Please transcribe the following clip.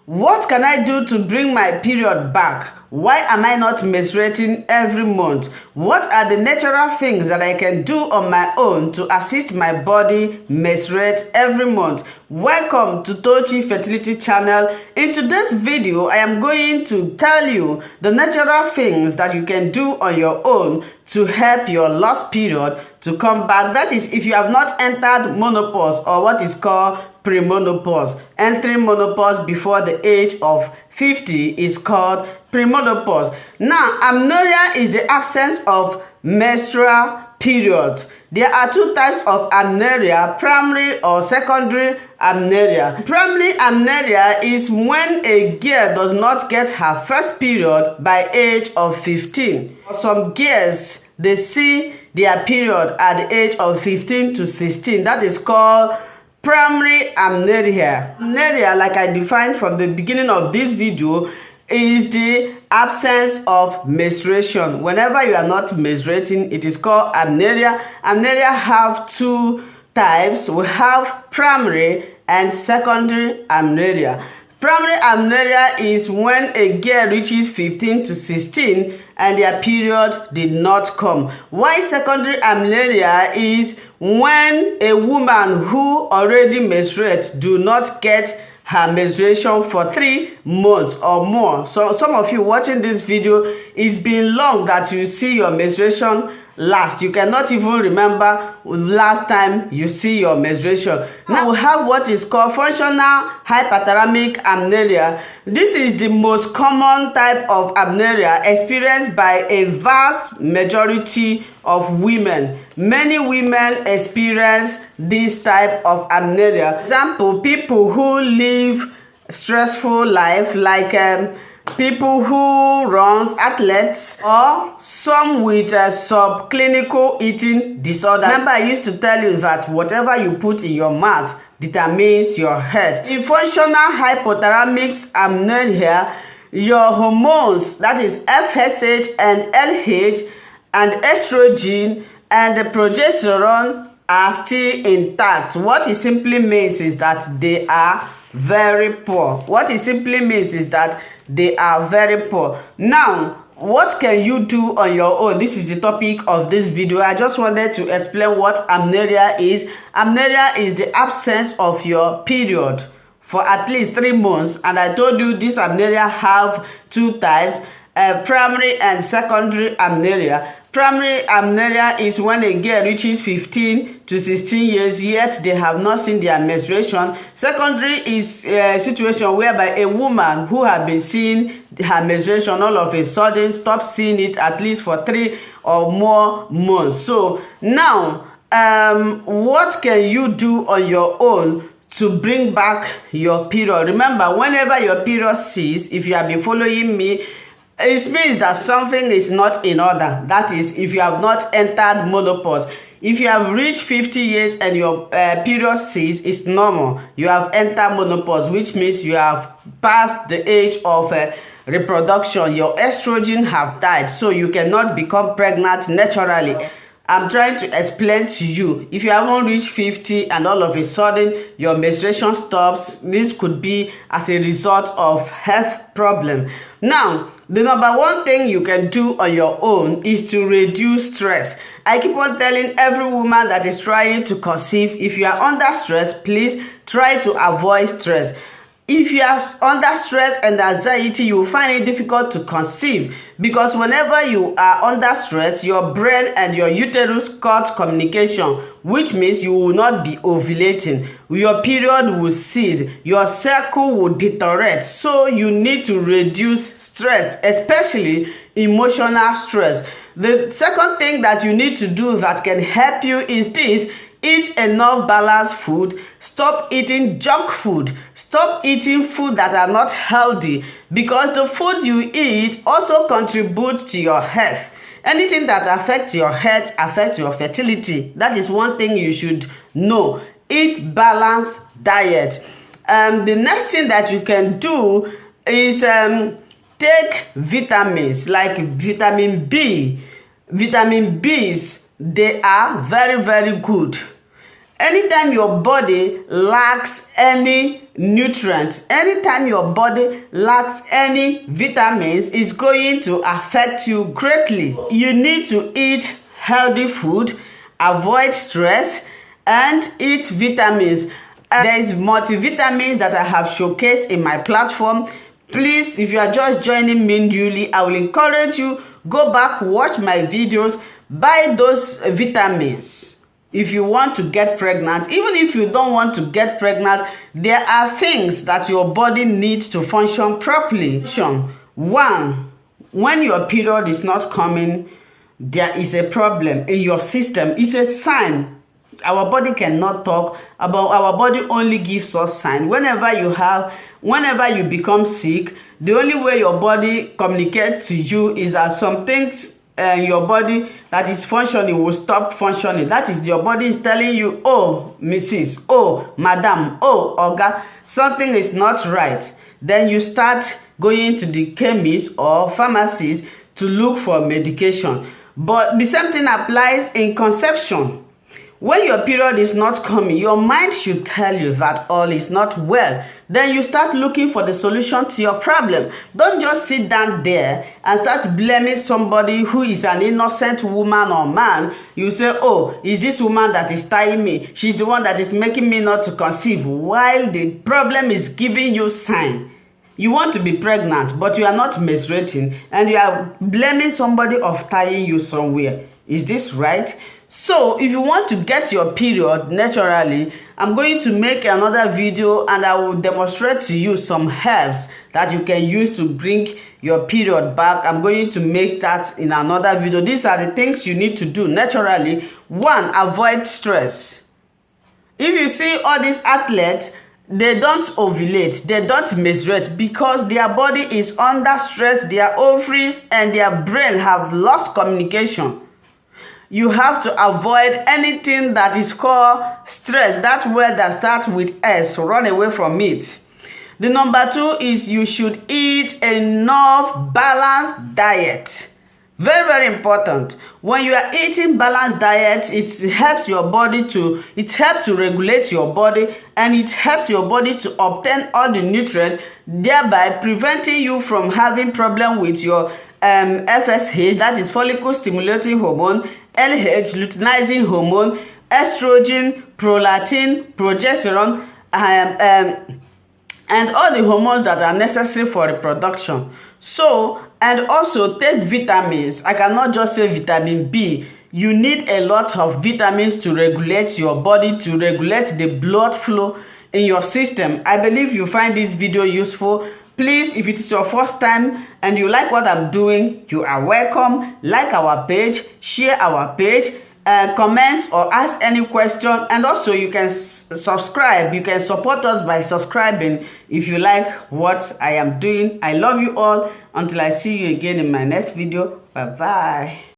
What can I do to bring my period back? Why am I not menstruating every month? What are the natural things that I can do on my own to assist my body menstruate every month? Welcome to Tochi Fertility Channel. In today's video, I am going to tell you the natural things that you can do on your own to help your lost period to come back. That is, if you have not entered menopause or what is called premenopause. Entering menopause before the age of 50 is called premenopause. Now, amenorrhea is the absence of menstrual period. There are two types of amenorrhea: primary or secondary amenorrhea. Primary amenorrhea is when a girl does not get her first period by age of 15. For some girls, they see their period at the age of 15 to 16. That is called primary amenorrhea. Amenorrhea, like I defined from the beginning of this video, is the absence of menstruation. Whenever you are not menstruating, it is called amenorrhea. Amenorrhea have two types. We have primary and secondary amenorrhea. Primary amenorrhea is when a girl reaches 15 to 16 and their period did not come. While secondary amenorrhea is when a woman who already menstruates do not get her menstruation for 3 months or more. So some of you watching this video, it's been long that you see your menstruation last. You cannot even remember last time you see your menstruation. Now we have what is called functional hyperthalamic amenorrhea. This is the most common type of amenorrhea experienced by a vast majority of women. Many women experience this type of amenorrhea. For example, people who live stressful life, like people who runs athletes, or some with subclinical eating disorder. Remember, I used to tell you that whatever you put in your mouth determines your health. In functional hypothalamic amenorrhea, your hormones, that is FSH and LH and estrogen and the progesterone, are still intact. What it simply means is that they are very poor. What it simply means is that they are very poor. Now, what can you do on your own? This is the topic of this video. I just wanted to explain what amenorrhea is. Amenorrhea is the absence of your period for at least 3 months, and I told you this amenorrhea have two types. Primary and secondary amenorrhea. Primary amenorrhea is when a girl reaches 15 to 16 years yet they have not seen their menstruation. Secondary is a situation whereby a woman who has been seeing her menstruation all of a sudden stops seeing it at least for 3 or more months. So now, what can you do on your own to bring back your period? Remember, whenever your period ceases, if you have been following me, it means that something is not in order. That is, if you have not entered menopause. If you have reached 50 years and your period ceases, it's normal. You have entered menopause, which means you have passed the age of reproduction. Your estrogen have died, so you cannot become pregnant naturally. I'm trying to explain to you, if you haven't reached 50 and all of a sudden your menstruation stops, this could be as a result of health problem. Now, the number one thing you can do on your own is to reduce stress. I keep on telling every woman that is trying to conceive, if you are under stress, please try to avoid stress. If you are under stress and anxiety, you will find it difficult to conceive, because whenever you are under stress, your brain and your uterus cut communication, which means you will not be ovulating. Your period will cease. Your cycle will deteriorate. So you need to reduce stress, especially emotional stress. The second thing that you need to do that can help you is this: eat enough balanced food. Stop eating junk food. Stop eating food that are not healthy, because the food you eat also contributes to your health. Anything that affects your health affects your fertility. That is one thing you should know. Eat balanced diet. The next thing that you can do is take vitamins like vitamin B. Vitamin Bs, they are very, very good. Anytime your body lacks any nutrients, anytime your body lacks any vitamins, it's going to affect you greatly. You need to eat healthy food, avoid stress, and eat vitamins. There is multivitamins that I have showcased in my platform. Please, if you are just joining me newly, I will encourage you, go back, watch my videos, buy those vitamins. If you want to get pregnant, even if you don't want to get pregnant, there are things that your body needs to function properly. One, when your period is not coming, there is a problem in your system. It's a sign. Our body cannot talk about, our body only gives us sign. Whenever you become sick, the only way your body communicates to you is that some things your body that is functioning will stop functioning. That is, your body is telling you, oh Mrs., oh madam, oh oga, something is not right. Then you start going to the chemist or pharmacist to look for medication. But the same thing applies in conception. When your period is not coming, your mind should tell you that all is not well. Then you start looking for the solution to your problem. Don't just sit down there and start blaming somebody who is an innocent woman or man. You say, oh, is this woman that is tying me? She's the one that is making me not to conceive, while the problem is giving you sign. You want to be pregnant, but you are not menstruating, and you are blaming somebody of tying you somewhere. Is this right? So if you want to get your period naturally, I'm going to make another video and I will demonstrate to you some herbs that you can use to bring your period back. I'm going to make that in another video. These are the things you need to do naturally. One, avoid stress. If you see all these athletes, they don't ovulate, they don't menstruate because their body is under stress, their ovaries and their brain have lost communication. You have to avoid anything that is called stress. That word that starts with S, run away from it. The number two is you should eat enough balanced diet. Very, very important. When you are eating balanced diet, it helps your body to, regulate your body, and it helps your body to obtain all the nutrients, thereby preventing you from having problem with your FSH, that is follicle stimulating hormone, LH, luteinizing hormone, estrogen, prolactin, progesterone, and all the hormones that are necessary for reproduction. So, and also take vitamins. I cannot just say vitamin B. You need a lot of vitamins to regulate your body, to regulate the blood flow in your system. I believe you find this video useful. Please, if it is your first time and you like what I'm doing, you are welcome. Like our page, share our page, comment or ask any question, and also you can subscribe. You can support us by subscribing if you like what I am doing. I love you all. Until I see you again in my next video. Bye bye.